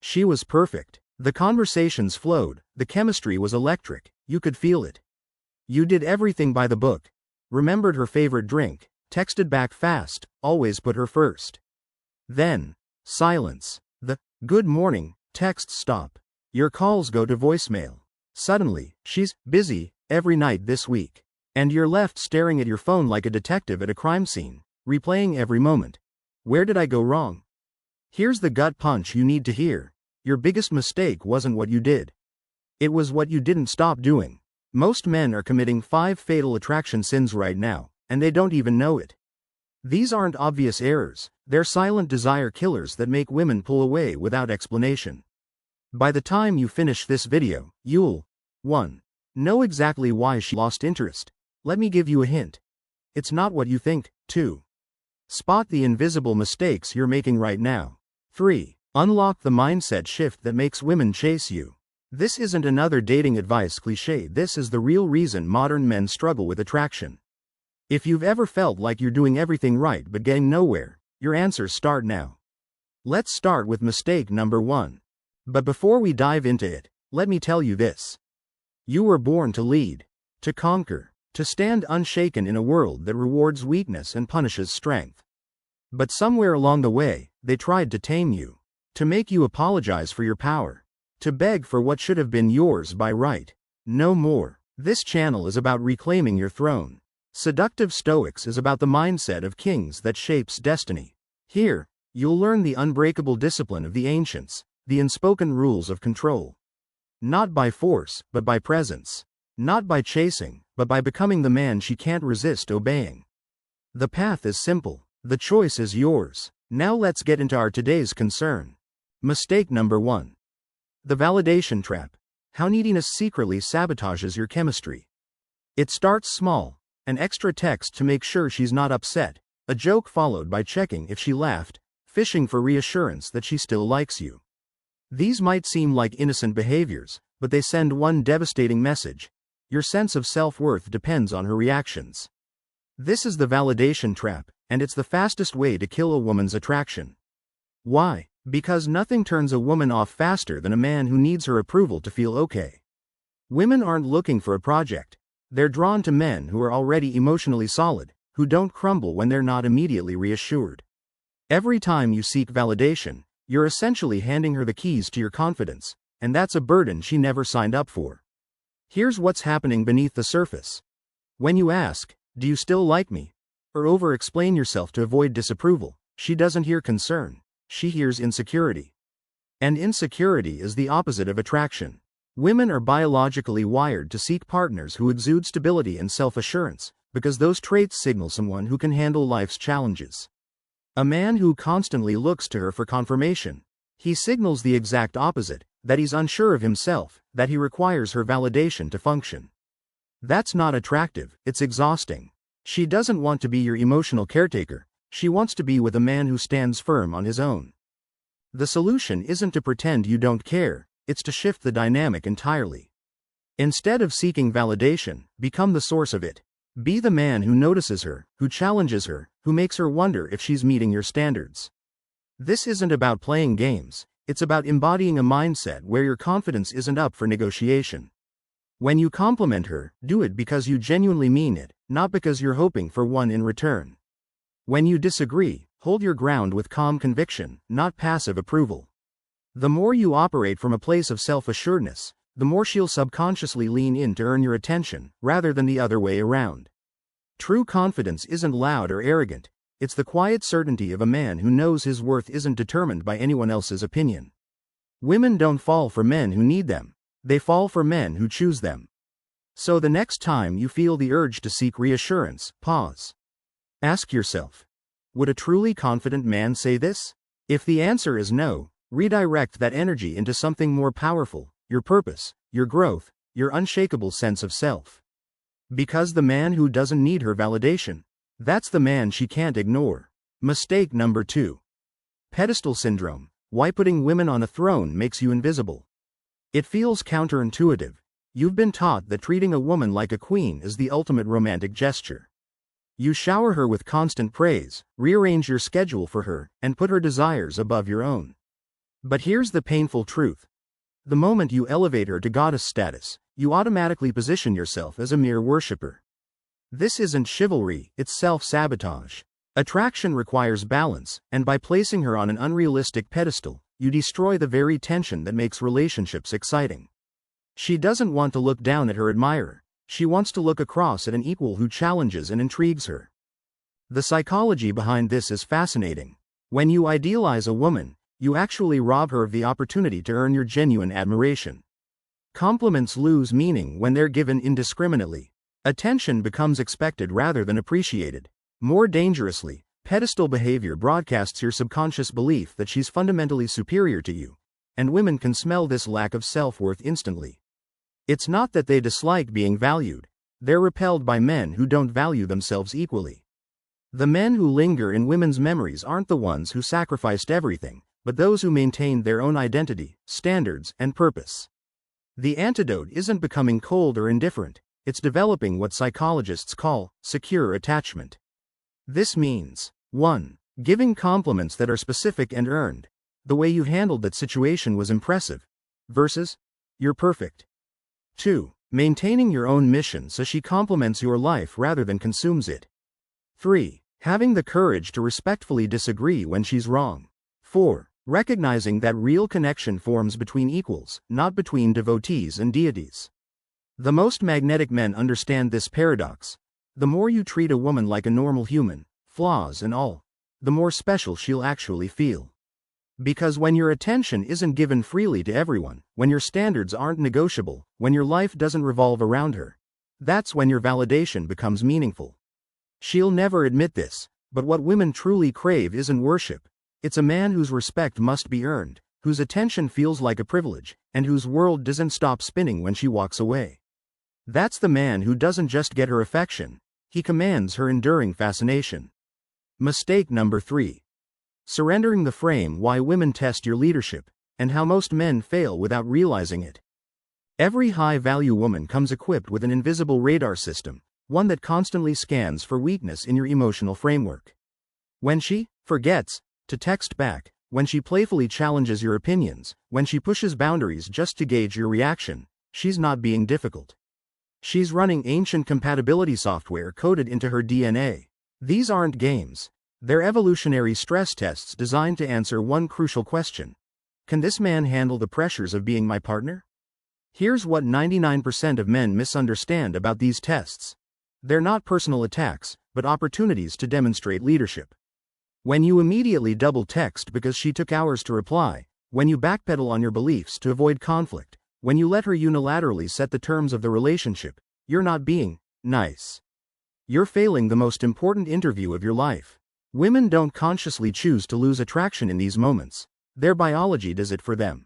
She was perfect. The conversations flowed, the chemistry was electric, you could feel it. You did everything by the book. Remembered her favorite drink, texted back fast, always put her first. Then, silence. The "good morning" texts stop. Your calls go to voicemail. Suddenly, she's busy every night this week. And you're left staring at your phone like a detective at a crime scene, replaying every moment. Where did I go wrong? Here's the gut punch you need to hear. Your biggest mistake wasn't what you did. It was what you didn't stop doing. Most men are committing 5 fatal attraction sins right now, and they don't even know it. These aren't obvious errors, they're silent desire killers that make women pull away without explanation. By the time you finish this video, you'll 1. Know exactly why she lost interest. Let me give you a hint. It's not what you think. 2. Spot the invisible mistakes you're making right now. 3. Unlock the mindset shift that makes women chase you. This isn't another dating advice cliché, this is the real reason modern men struggle with attraction. If you've ever felt like you're doing everything right but getting nowhere, your answers start now. Let's start with mistake number 1. But before we dive into it, let me tell you this. You were born to lead, to conquer, to stand unshaken in a world that rewards weakness and punishes strength. But somewhere along the way, they tried to tame you, to make you apologize for your power, to beg for what should have been yours by right. No more. This channel is about reclaiming your throne. Seductive Stoics is about the mindset of kings that shapes destiny. Here, you'll learn the unbreakable discipline of the ancients, the unspoken rules of control. Not by force, but by presence. Not by chasing, but by becoming the man she can't resist obeying. The path is simple. The choice is yours. Now let's get into our today's concern. Mistake number 1. The validation trap. How neediness secretly sabotages your chemistry. It starts small. An extra text to make sure she's not upset. A joke followed by checking if she laughed, fishing for reassurance that she still likes you. These might seem like innocent behaviors, but they send one devastating message. Your sense of self-worth depends on her reactions. This is the validation trap, and it's the fastest way to kill a woman's attraction. Why? Because nothing turns a woman off faster than a man who needs her approval to feel okay. Women aren't looking for a project. They're drawn to men who are already emotionally solid, who don't crumble when they're not immediately reassured. Every time you seek validation, you're essentially handing her the keys to your confidence, and that's a burden she never signed up for. Here's what's happening beneath the surface. When you ask, "Do you still like me?" or over-explain yourself to avoid disapproval, she doesn't hear concern, she hears insecurity. And insecurity is the opposite of attraction. Women are biologically wired to seek partners who exude stability and self-assurance, because those traits signal someone who can handle life's challenges. A man who constantly looks to her for confirmation, he signals the exact opposite, that he's unsure of himself, that he requires her validation to function. That's not attractive, it's exhausting. She doesn't want to be your emotional caretaker, she wants to be with a man who stands firm on his own. The solution isn't to pretend you don't care, it's to shift the dynamic entirely. Instead of seeking validation, become the source of it. Be the man who notices her, who challenges her, who makes her wonder if she's meeting your standards. This isn't about playing games, it's about embodying a mindset where your confidence isn't up for negotiation. When you compliment her, do it because you genuinely mean it, not because you're hoping for one in return. When you disagree, hold your ground with calm conviction, not passive approval. The more you operate from a place of self-assuredness, the more she'll subconsciously lean in to earn your attention, rather than the other way around. True confidence isn't loud or arrogant, it's the quiet certainty of a man who knows his worth isn't determined by anyone else's opinion. Women don't fall for men who need them, they fall for men who choose them. So the next time you feel the urge to seek reassurance, pause. Ask yourself, would a truly confident man say this? If the answer is no, redirect that energy into something more powerful, your purpose, your growth, your unshakable sense of self. Because the man who doesn't need her validation, that's the man she can't ignore. Mistake number 2. Pedestal syndrome. Why putting women on a throne makes you invisible. It feels counterintuitive. You've been taught that treating a woman like a queen is the ultimate romantic gesture. You shower her with constant praise, rearrange your schedule for her, and put her desires above your own. But here's the painful truth. The moment you elevate her to goddess status, you automatically position yourself as a mere worshipper. This isn't chivalry, it's self-sabotage. Attraction requires balance, and by placing her on an unrealistic pedestal, you destroy the very tension that makes relationships exciting. She doesn't want to look down at her admirer. She wants to look across at an equal who challenges and intrigues her. The psychology behind this is fascinating. When you idealize a woman, you actually rob her of the opportunity to earn your genuine admiration. Compliments lose meaning when they're given indiscriminately. Attention becomes expected rather than appreciated. More dangerously, pedestal behavior broadcasts your subconscious belief that she's fundamentally superior to you, and women can smell this lack of self-worth instantly. It's not that they dislike being valued, they're repelled by men who don't value themselves equally. The men who linger in women's memories aren't the ones who sacrificed everything, but those who maintained their own identity, standards, and purpose. The antidote isn't becoming cold or indifferent, it's developing what psychologists call secure attachment. This means 1. Giving compliments that are specific and earned. The way you handled that situation was impressive. Versus, you're perfect. 2. Maintaining your own mission so she compliments your life rather than consumes it. 3. Having the courage to respectfully disagree when she's wrong. 4. Recognizing that real connection forms between equals, not between devotees and deities. The most magnetic men understand this paradox. The more you treat a woman like a normal human, flaws and all, the more special she'll actually feel. Because when your attention isn't given freely to everyone, when your standards aren't negotiable, when your life doesn't revolve around her, that's when your validation becomes meaningful. She'll never admit this, but what women truly crave isn't worship. It's a man whose respect must be earned, whose attention feels like a privilege, and whose world doesn't stop spinning when she walks away. That's the man who doesn't just get her affection, he commands her enduring fascination. Mistake number 3. Surrendering the frame. Why women test your leadership, and how most men fail without realizing it. Every high-value woman comes equipped with an invisible radar system, one that constantly scans for weakness in your emotional framework. When she forgets to text back, when she playfully challenges your opinions, when she pushes boundaries just to gauge your reaction, she's not being difficult. She's running ancient compatibility software coded into her DNA. These aren't games. They're evolutionary stress tests designed to answer one crucial question. Can this man handle the pressures of being my partner? Here's what 99% of men misunderstand about these tests. They're not personal attacks, but opportunities to demonstrate leadership. When you immediately double text because she took hours to reply, when you backpedal on your beliefs to avoid conflict, when you let her unilaterally set the terms of the relationship, you're not being nice. You're failing the most important interview of your life. Women don't consciously choose to lose attraction in these moments. Their biology does it for them.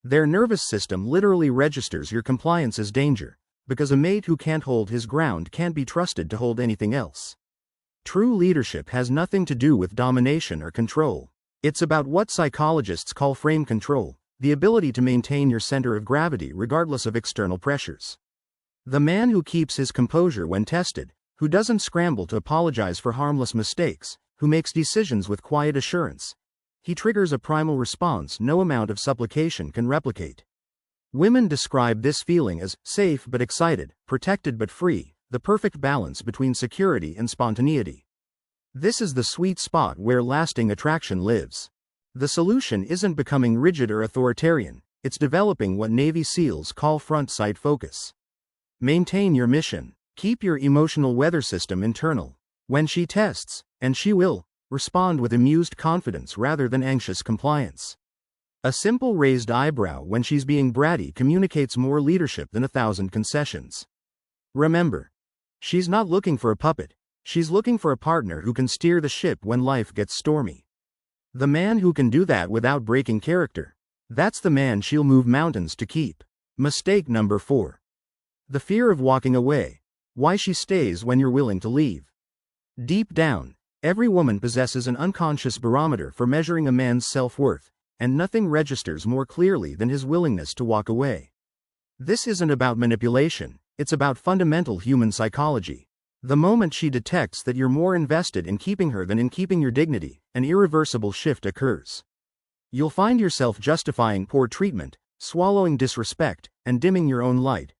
Their nervous system literally registers your compliance as danger, because a mate who can't hold his ground can't be trusted to hold anything else. True leadership has nothing to do with domination or control. It's about what psychologists call frame control, the ability to maintain your center of gravity regardless of external pressures. The man who keeps his composure when tested, who doesn't scramble to apologize for harmless mistakes, who makes decisions with quiet assurance, he triggers a primal response no amount of supplication can replicate. Women describe this feeling as safe but excited, protected but free, the perfect balance between security and spontaneity. This is the sweet spot where lasting attraction lives. The solution isn't becoming rigid or authoritarian, it's developing what Navy SEALs call front sight focus. Maintain your mission. Keep your emotional weather system internal. When she tests, and she will, respond with amused confidence rather than anxious compliance. A simple raised eyebrow when she's being bratty communicates more leadership than 1,000 concessions. Remember, she's not looking for a puppet, she's looking for a partner who can steer the ship when life gets stormy. The man who can do that without breaking character, that's the man she'll move mountains to keep. Mistake number 4. The fear of walking away. Why she stays when you're willing to leave. Deep down, every woman possesses an unconscious barometer for measuring a man's self-worth, and nothing registers more clearly than his willingness to walk away. This isn't about manipulation, it's about fundamental human psychology. The moment she detects that you're more invested in keeping her than in keeping your dignity, an irreversible shift occurs. You'll find yourself justifying poor treatment, swallowing disrespect, and dimming your own light,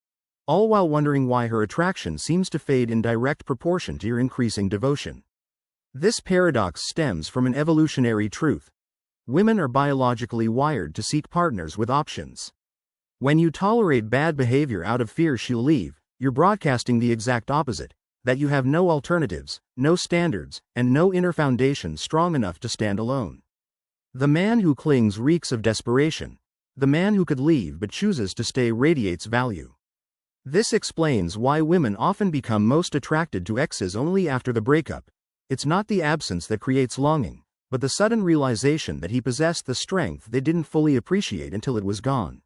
all while wondering why her attraction seems to fade in direct proportion to your increasing devotion. This paradox stems from an evolutionary truth. Women are biologically wired to seek partners with options. When you tolerate bad behavior out of fear she'll leave, you're broadcasting the exact opposite, that you have no alternatives, no standards, and no inner foundation strong enough to stand alone. The man who clings reeks of desperation. The man who could leave but chooses to stay radiates value. This explains why women often become most attracted to exes only after the breakup. It's not the absence that creates longing, but the sudden realization that he possessed the strength they didn't fully appreciate until it was gone.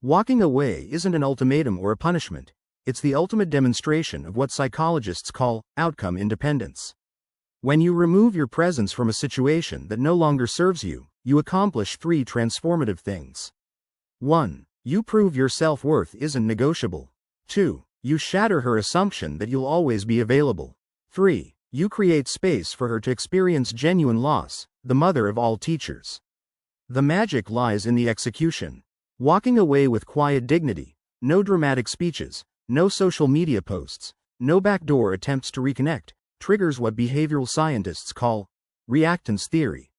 Walking away isn't an ultimatum or a punishment. It's the ultimate demonstration of what psychologists call outcome independence. When you remove your presence from a situation that no longer serves you, you accomplish 3 transformative things. 1. You prove your self-worth isn't negotiable. 2. You shatter her assumption that you'll always be available. 3. You create space for her to experience genuine loss, the mother of all teachers. The magic lies in the execution. Walking away with quiet dignity, no dramatic speeches, no social media posts, no backdoor attempts to reconnect, triggers what behavioral scientists call reactance theory.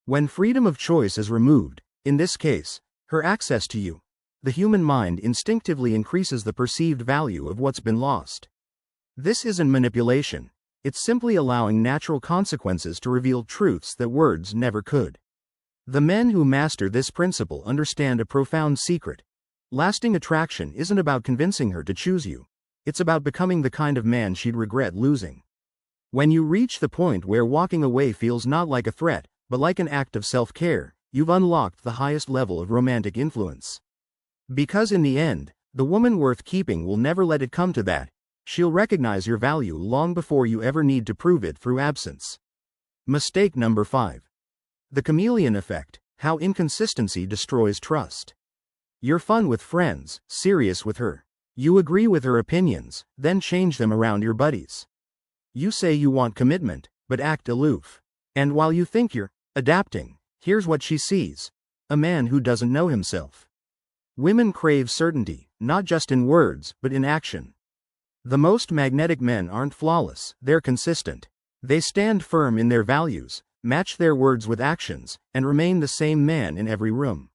When freedom of choice is removed, in this case, her access to you, the human mind instinctively increases the perceived value of what's been lost. This isn't manipulation, it's simply allowing natural consequences to reveal truths that words never could. The men who master this principle understand a profound secret. Lasting attraction isn't about convincing her to choose you. It's about becoming the kind of man she'd regret losing. When you reach the point where walking away feels not like a threat, but like an act of self-care, you've unlocked the highest level of romantic influence. Because in the end, the woman worth keeping will never let it come to that. She'll recognize your value long before you ever need to prove it through absence. Mistake number 5. The chameleon effect, how inconsistency destroys trust. You're fun with friends, serious with her. You agree with her opinions, then change them around your buddies. You say you want commitment, but act aloof. And while you think you're adapting, here's what she sees: a man who doesn't know himself. Women crave certainty, not just in words, but in action. The most magnetic men aren't flawless, they're consistent. They stand firm in their values, match their words with actions, and remain the same man in every room.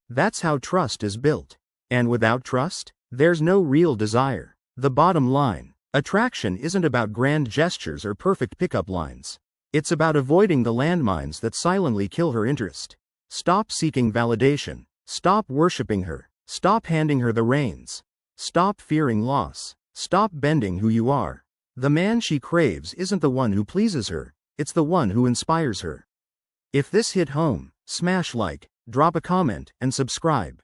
That's how trust is built. And without trust, there's no real desire. The bottom line: attraction isn't about grand gestures or perfect pickup lines. It's about avoiding the landmines that silently kill her interest. Stop seeking validation. Stop worshiping her. Stop handing her the reins. Stop fearing loss. Stop bending who you are. The man she craves isn't the one who pleases her, it's the one who inspires her. If this hit home, smash like, drop a comment, and subscribe.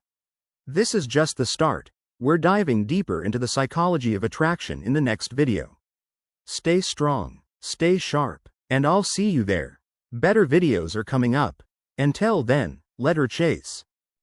This is just the start. We're diving deeper into the psychology of attraction in the next video. Stay strong, stay sharp, and I'll see you there. Better videos are coming up. Until then, let her chase.